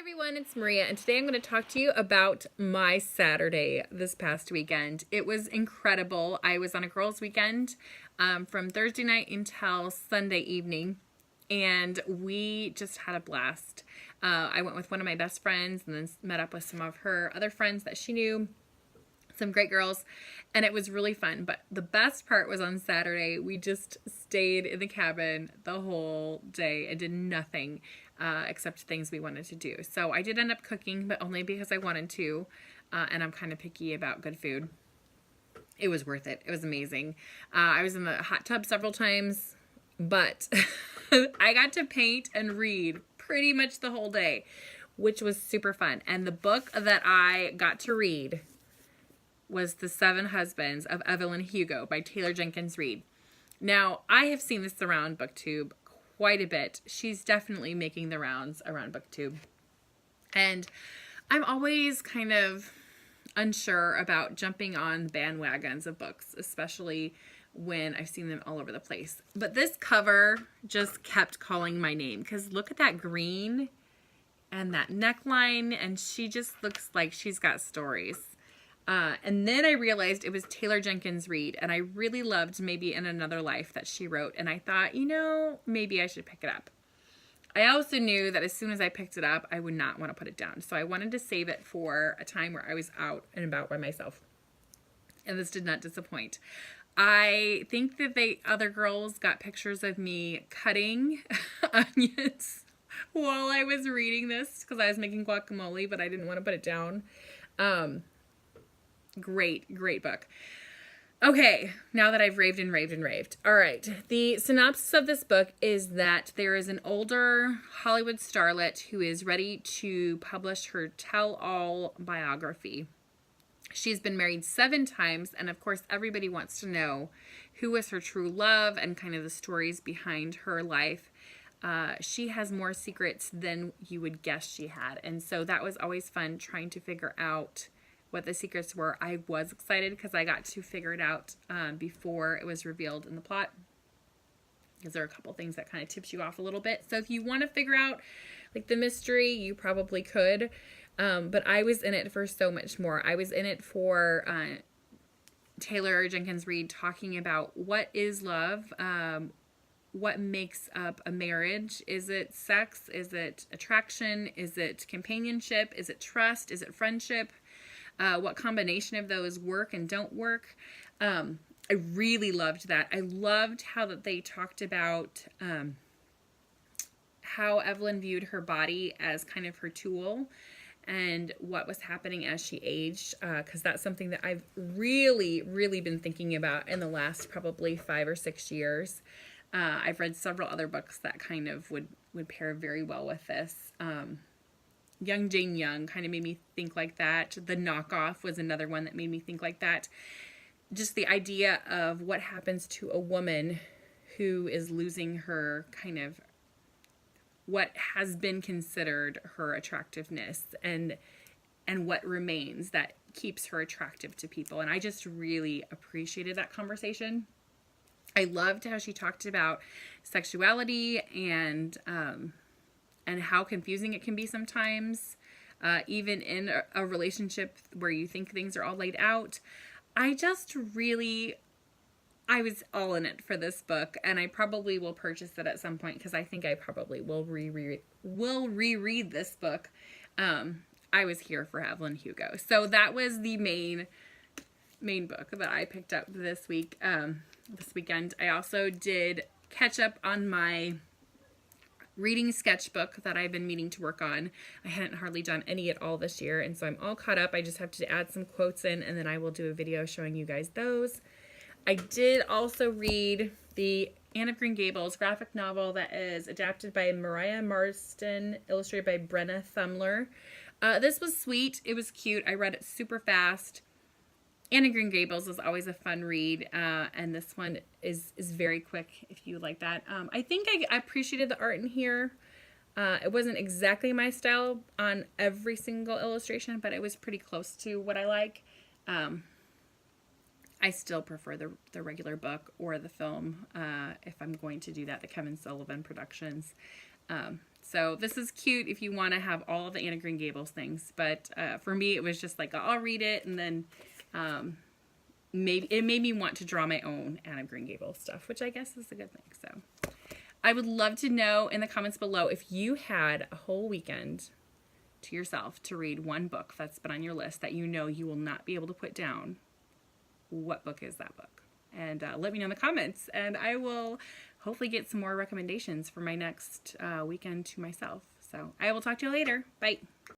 Everyone, it's Maria, and today I'm going to talk to you about my Saturday this past weekend. It was incredible. I was on a girls' weekend from Thursday night until Sunday evening, and we just had a blast. I went with one of my best friends and then met up with some of her other friends that she knew, some great girls, and it was really fun. But the best part was on Saturday. We just stayed in the cabin the whole day and did nothing except things we wanted to do. So I did end up cooking, but only because I wanted to, and I'm kind of picky about good food. It was worth it. It was amazing. I was in the hot tub several times, but I got to paint and read pretty much the whole day, which was super fun. And the book that I got to read was The Seven Husbands of Evelyn and Hugo by Taylor Jenkins Reid. Now, I have seen this around BookTube quite a bit. She's definitely making the rounds around BookTube. And I'm always kind of unsure about jumping on bandwagons of books, especially when I've seen them all over the place. But this cover just kept calling my name because look at that green and that neckline, and she just looks like she's got stories. And then I realized it was Taylor Jenkins Reid, and I really loved Maybe in Another Life that she wrote, and I thought, maybe I should pick it up. I also knew that as soon as I picked it up, I would not want to put it down, so I wanted to save it for a time where I was out and about by myself, and this did not disappoint. I think that the other girls got pictures of me cutting onions while I was reading this because I was making guacamole, but I didn't want to put it down. Great book. Okay, now that I've raved and raved and raved. All right, the synopsis of this book is that there is an older Hollywood starlet who is ready to publish her tell-all biography. She's been married 7 times, and of course everybody wants to know who was her true love and kind of the stories behind her life. She has more secrets than you would guess she had, and so that was always fun trying to figure out what the secrets were. I was excited because I got to figure it out before it was revealed in the plot, because there are a couple things that kind of tips you off a little bit. So if you want to figure out like the mystery, you probably could, but I was in it for so much more. I was in it for Taylor Jenkins Reid talking about what is love, what makes up a marriage. Is it sex? Is it attraction? Is it companionship? Is it trust? Is it friendship? What combination of those work and don't work. I really loved that. I loved how that they talked about how Evelyn viewed her body as kind of her tool and what was happening as she aged, because that's something that I've really been thinking about in the last probably 5 or 6 years. I've read several other books that kind of would pair very well with this. Young Jane Young kind of made me think like that. The Knockoff was another one that made me think like that. Just the idea of what happens to a woman who is losing her kind of what has been considered her attractiveness and what remains that keeps her attractive to people. And I just really appreciated that conversation. I loved how she talked about sexuality and how confusing it can be sometimes, even in a relationship where you think things are all laid out. I was all in it for this book, and I probably will purchase it at some point because I think I probably will reread this book. I was here for Evelyn Hugo. So that was the main book that I picked up this weekend. I also did catch up on my reading sketchbook that I've been meaning to work on. I hadn't hardly done any at all this year, and so I'm all caught up. I just have to add some quotes in, and then I will do a video showing you guys those. I did also read the Anne of Green Gables graphic novel that is adapted by Mariah Marston, illustrated by Brenna Thumler. This was sweet. It was cute. I read it super fast. Anne of Green Gables is always a fun read, and this one is very quick if you like that. I think I appreciated the art in here. It wasn't exactly my style on every single illustration, but it was pretty close to what I like. I still prefer the regular book or the film if I'm going to do that, the Kevin Sullivan Productions. So this is cute if you want to have all of the Anne of Green Gables things. But for me, it was just like, I'll read it, and then maybe it made me want to draw my own Anne of Green Gables stuff, which I guess is a good thing. So I would love to know in the comments below if you had a whole weekend to yourself to read one book that's been on your list that you know you will not be able to put down. What book is that book? And let me know in the comments, and I will hopefully get some more recommendations for my next weekend to myself. So I will talk to you later. Bye.